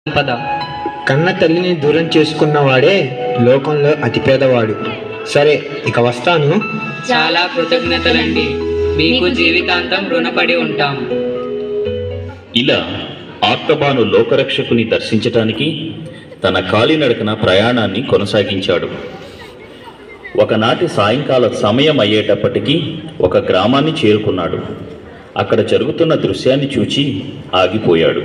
పద. కన్న తల్లిని దూరం చేసుకున్నవాడే లోకంలో అతి పేదవాడు. సరే, ఇక వస్తాను. చాలా కృతజ్ఞతలండి, మీకు జీవితాంతం రుణపడి ఉంటాం. ఇలా ఆర్తబాను లోకరక్షకుని దర్శించటానికి తన కాలినడకన ప్రయాణాన్ని కొనసాగించాడు. ఒకనాటి సాయంకాల సమయం అయ్యేటప్పటికీ ఒక గ్రామాన్ని చేరుకున్నాడు. అక్కడ జరుగుతున్న దృశ్యాన్ని చూచి ఆగిపోయాడు.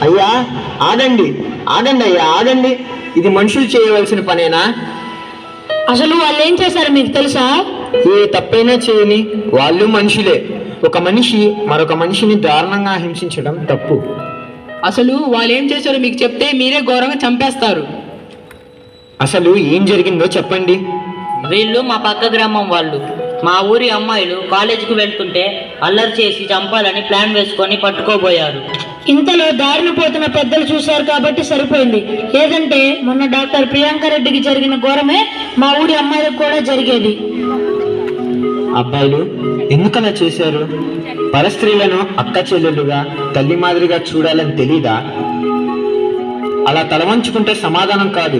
అయ్యా ఆగండి, ఆగండి అయ్యా ఆగండి. ఇది మనుషులు చేయవలసిన పనేనా? అసలు వాళ్ళు ఏం చేశారు మీకు తెలుసా? ఏ తప్పైనా చేయని వాళ్ళు మనుషులే. ఒక మనిషి మరొక మనిషిని దారుణంగా హింసించడం తప్పు. అసలు వాళ్ళు ఏం చేశారో మీకు చెప్తే మీరే ఘోరంగా చంపేస్తారు. అసలు ఏం జరిగిందో చెప్పండి. వీళ్ళు మా పక్క గ్రామం వాళ్ళు. మా ఊరి అమ్మాయిలు కాలేజీకి వెళ్తుంటే అల్లరి చేసి చంపాలని ప్లాన్ వేసుకొని పట్టుకోబోయారు. ఇంతలో దారిన పోతున్న పెద్దలు చూశారు కాబట్టి సరిపోయింది. లేదంటే మొన్న డాక్టర్ ప్రియాంక రెడ్డికి జరిగిన ఘోరమే మా ఊరి అమ్మాయిలకు కూడా జరిగేది. అబ్బాయిలు ఎందుకలా చేశారు? పరస్త్రీలను అక్క చెల్లెలుగా తల్లి మాదిరిగా చూడాలని తెలీదా? అలా తలవంచుకుంటే సమాధానం కాదు.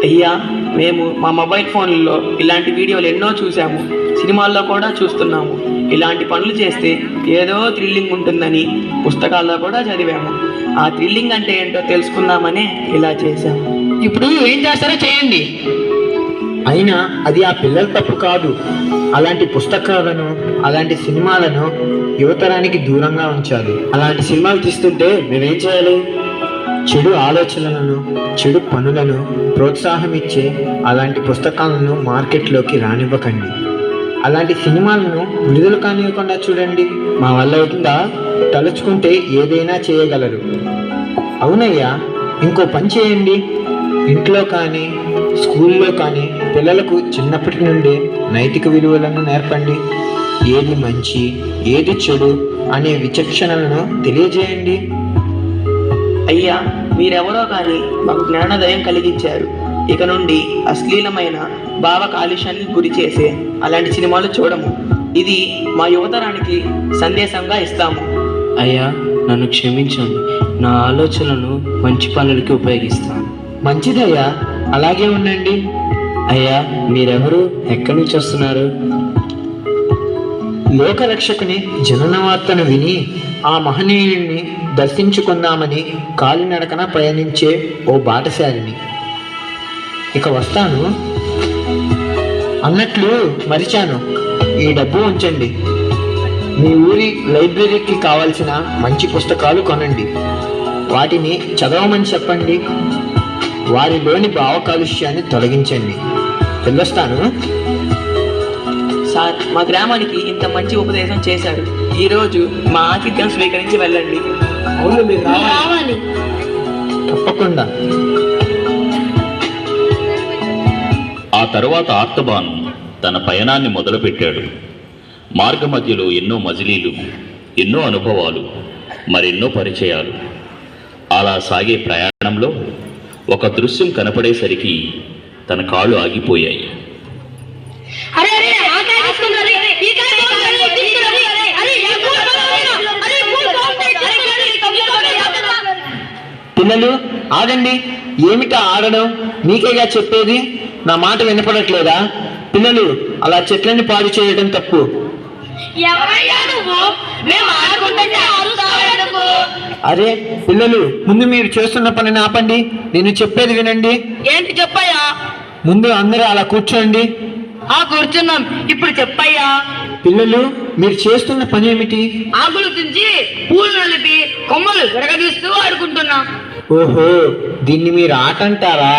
అయ్యా, మేము మా మొబైల్ ఫోన్లలో ఇలాంటి వీడియోలు ఎన్నో చూసాము, సినిమాల్లో కూడా చూస్తున్నాము. ఇలాంటి పనులు చేస్తే ఏదో థ్రిల్లింగ్ ఉంటుందని పుస్తకాల్లో కూడా చదివాము. ఆ థ్రిల్లింగ్ అంటే ఏంటో తెలుసుకుందామనే ఇలా చేశాము. ఇప్పుడు ఏం చేస్తారో చేయండి. అయినా అది ఆ పిల్లల తప్పు కాదు. అలాంటి పుస్తకాలను, అలాంటి సినిమాలను యువతరానికి దూరంగా ఉంచాలి. అలాంటి సినిమాలు తీస్తుంటే మేమేం చేయాలి? చెడు ఆలోచనలను, చెడు పనులను ప్రోత్సాహం ఇచ్చే అలాంటి పుస్తకాలను మార్కెట్లోకి రానివ్వకండి. అలాంటి సినిమాలను విడుదల కానివ్వకుండా చూడండి. మా వల్ల అవుతుందా? తలుచుకుంటే ఏదైనా చేయగలరు. అవునయ్యా, ఇంకో పని చేయండి. ఇంట్లో కానీ స్కూల్లో కానీ పిల్లలకు చిన్నప్పటి నుండి నైతిక విలువలను నేర్పండి. ఏది మంచి, ఏది చెడు అనే విచక్షణలను తెలియజేయండి. అయ్యా, మీరెవరో కానీ మాకు జ్ఞానోదయం కలిగించారు. ఇక నుండి అశ్లీలమైన భావ కాలుష్యానికి గురి చేసే అలాంటి సినిమాలు చూడము. ఇది మా యువతరానికి సందేశంగా ఇస్తాము. అయ్యా, నన్ను క్షమించండి. నా ఆలోచనలను మంచి పనులకి ఉపయోగిస్తాను. మంచిదయ్యా, అలాగే ఉండండి. అయ్యా, మీరెవరు? ఎక్కడి నుంచి వస్తున్నారు? లోకరక్షకుని జనన వార్తను విని ఆ మహనీయుడిని దర్శించుకుందామని కాలినడకన ప్రయాణించే ఓ బాటసారిని. ఇక వస్తాను. అన్నట్లు మరిచాను, ఈ డబ్బు ఉంచండి. మీ ఊరి లైబ్రరీకి కావలసిన మంచి పుస్తకాలు కొనండి. వాటిని చదవమని చెప్పండి. వారిలోని భావ కాలుష్యాన్ని తొలగించండి. వెళ్ళొస్తాను. సార్, మా గ్రామానికి ఇంత మంచి ఉపదేశం చేశారు. ఈరోజు మా ఆతిథ్యం స్వీకరించి వెళ్ళండి. రావాలి. తప్పకుండా. ఆ తరువాత ఆర్తబాను తన పయనాన్ని మొదలుపెట్టాడు. మార్గ మధ్యలో ఎన్నో మజిలీలు, ఎన్నో అనుభవాలు, మరెన్నో పరిచయాలు. అలా సాగే ప్రయాణంలో ఒక దృశ్యం కనపడేసరికి తన కాళ్ళు ఆగిపోయాయి. పిల్లలు ఆగండి. ఏమిటా ఆడడం? మీకేగా చెప్పేది. నా మాట వినపడట్లేదా? పిల్లలు, అలా చెట్లని పాడు చేయడం తప్పు. అరే పిల్లలు, ముందు మీరు చేస్తున్న పనిని ఆపండి. నేను చెప్పేది వినండి. ఏంటి చెప్పయ్యా? ముందు అందరూ అలా కూర్చోండి. కూర్చున్నాం. ఇప్పుడు చెప్పయ్యా. పిల్లలు, మీరు చేస్తున్న పని ఏమిటి? ఆకులు తుంచి పూలు నలిపి కొమ్మలు విరగదీస్తూ ఆడుకుంటున్నాం. ఓహో, దీన్ని మీరు ఆట అంటారా?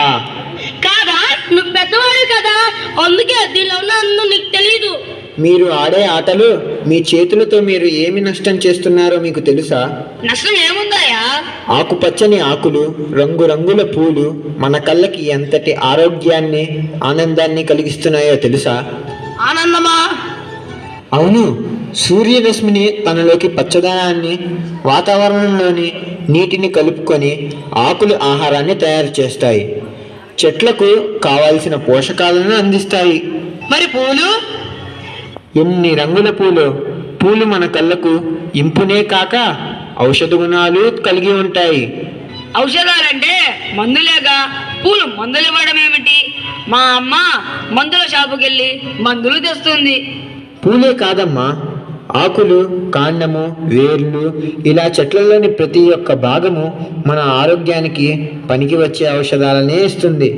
కాదా? నువ్వు పెద్దవాడు కదా, అందుకే దీనిలో ఉన్న నీకు తెలీదు. మీరు ఆడే ఆటలు మీ చేతులతో మీరు ఏమి నష్టం చేస్తున్నారో మీకు తెలుసా? నష్టం ఏముందాయా? ఆకుపచ్చని ఆకులు, రంగురంగుల పూలు మన కళ్ళకి ఎంతటి ఆరోగ్యాన్ని, ఆనందాన్ని కలిగిస్తున్నాయో తెలుసా? ఆనందమా? అవును, సూర్యరశ్మిని తనలోకి పచ్చదనాన్ని, వాతావరణంలోని నీటిని కలుపుకొని ఆకులు ఆహారాన్ని తయారు చేస్తాయి. చెట్లకు కావాల్సిన పోషకాలను అందిస్తాయి. మరి పూలు? ఎన్ని రంగుల పూలు మన కళ్ళకు ఇంపునే కాక ఔషధ గుణాలు కలిగి ఉంటాయి. ఔషధాలంటే మందులేగా, పూలు మందులు ఇవ్వడం ఏమిటి? మా అమ్మ మందుల షాపుకి వెళ్ళి మందులు తెస్తుంది. పూలే కాదమ్మా, ఆకులు, కాండము, వేర్లు ఇలా చెట్లలోని ప్రతి ఒక్క భాగము మన ఆరోగ్యానికి పనికి వచ్చే ఔషధాలనే ఇస్తుంది.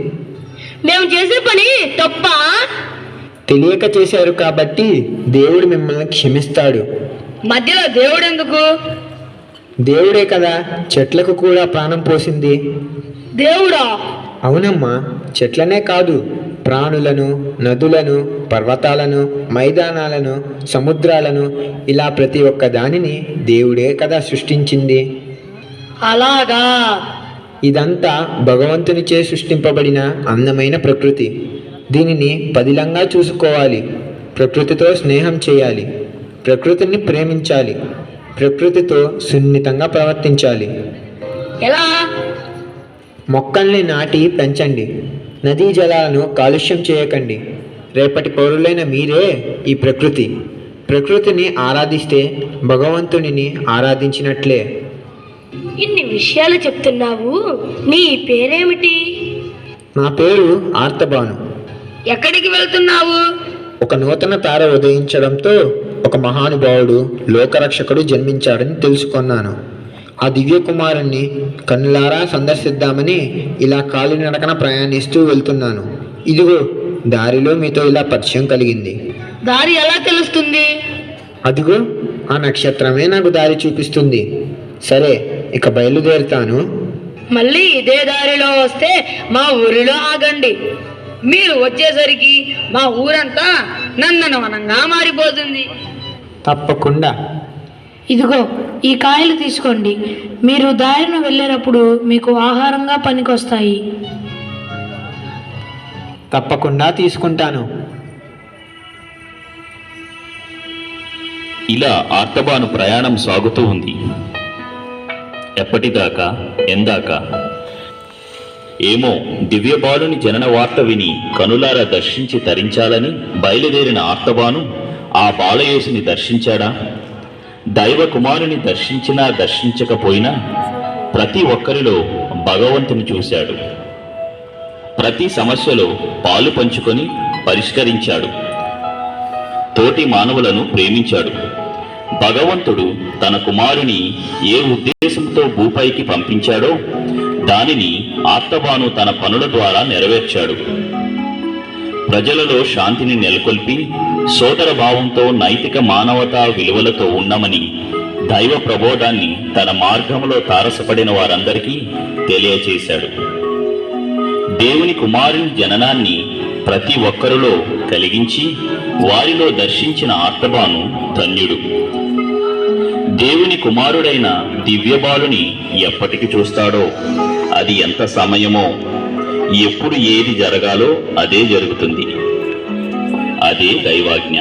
మేము చేసే పని తప్ప? తెలియక చేశారు కాబట్టి దేవుడు మిమ్మల్ని క్షమిస్తాడు. మధ్యలో దేవుడు ఎందుకు? దేవుడే కదా చెట్లకు కూడా ప్రాణం పోసింది. దేవుడా? అవునమ్మా, చెట్లనే కాదు, ప్రాణులను, నదులను, పర్వతాలను, మైదానాలను, సముద్రాలను ఇలా ప్రతి ఒక్క దానిని దేవుడే కదా సృష్టించింది. అలాగా? ఇదంతా భగవంతునిచే సృష్టింపబడిన అందమైన ప్రకృతి. దీనిని పదిలంగా చూసుకోవాలి. ప్రకృతితో స్నేహం చేయాలి, ప్రకృతిని ప్రేమించాలి, ప్రకృతితో సున్నితంగా ప్రవర్తించాలి. ఎలా? మొక్కల్ని నాటి పెంచండి, నదీ జలాలను కాలుష్యం చేయకండి. రేపటి పౌరులైన మీరే ఈ ప్రకృతిని ఆరాధిస్తే భగవంతునిని ఆరాధించినట్లే. ఇన్ని విషయాలు చెప్తున్నావు, నీ పేరేమిటి? నా పేరు ఆర్తబాను. ఎక్కడికి వెళ్తున్నావు? ఒక నూతన తార ఉదయించడంతో ఒక మహానుభావుడు, లోకరక్షకుడు జన్మించాడని తెలుసుకున్నాను. ఆ దివ్య కుమారుణ్ణి కన్నులారా సందర్శిద్దామని ఇలా కాలినడకన ప్రయాణిస్తూ వెళ్తున్నాను. ఇదిగో దారిలో మీతో ఇలా పరిచయం కలిగింది. దారి ఎలా తెలుస్తుంది? అదిగో ఆ నక్షత్రమే నాకు దారి చూపిస్తుంది. సరే, ఇక బయలుదేరుతాను. మళ్ళీ ఇదే దారిలో వస్తే మా ఊరిలో ఆగండి. మీరు వచ్చేసరికి మా ఊరంతా నందనవనంగా మారిపోతుంది. తప్పకుండా. ఇదిగో ఈ కాయలు తీసుకోండి. మీరు దారిన వెళ్ళేటప్పుడు మీకు ఆహారంగా పనికొస్తాయి. తప్పకుండా తీసుకుంటాను. ఇలా ఆర్తబాను ప్రయాణం సాగుతూ ఉంది. ఎప్పటిదాకా, ఎందాక ఏమో, దివ్యబాలుని జనన వార్త విని కనులారా దర్శించి తరించాలని బయలుదేరిన ఆర్తబాను ఆ బాలయేసుని దర్శించాడా? దైవ కుమారుని దర్శించినా దర్శించకపోయినా ప్రతి ఒక్కరిలో భగవంతుని చూశాడు. ప్రతి సమస్యలో పాలు పంచుకొని పరిష్కరించాడు. తోటి మానవులను ప్రేమించాడు. భగవంతుడు తన కుమారుని ఏ ఉద్దేశంతో భూపైకి పంపించాడో దానిని ఆర్తబాను తన పనుల ద్వారా నెరవేర్చాడు. ప్రజలలో శాంతిని నెలకొల్పి సోదర భావంతో నైతిక మానవతా విలువలతో ఉన్నమని దైవ ప్రబోధాన్ని తన మార్గంలో తారసపడిన వారందరికీ తెలియచేశాడు. దేవుని కుమారుని జననాన్ని ప్రతి ఒక్కరిలో కలిగించి వారిలో దర్శించిన ఆర్తబాను ధన్యుడు. దేవుని కుమారుడైన దివ్యబాలుని ఎప్పటికి చూస్తాడో, అది ఎంత సమయమో, ఎప్పుడు ఏది జరగాలో అదే జరుగుతుంది. అదే దైవాజ్ఞ.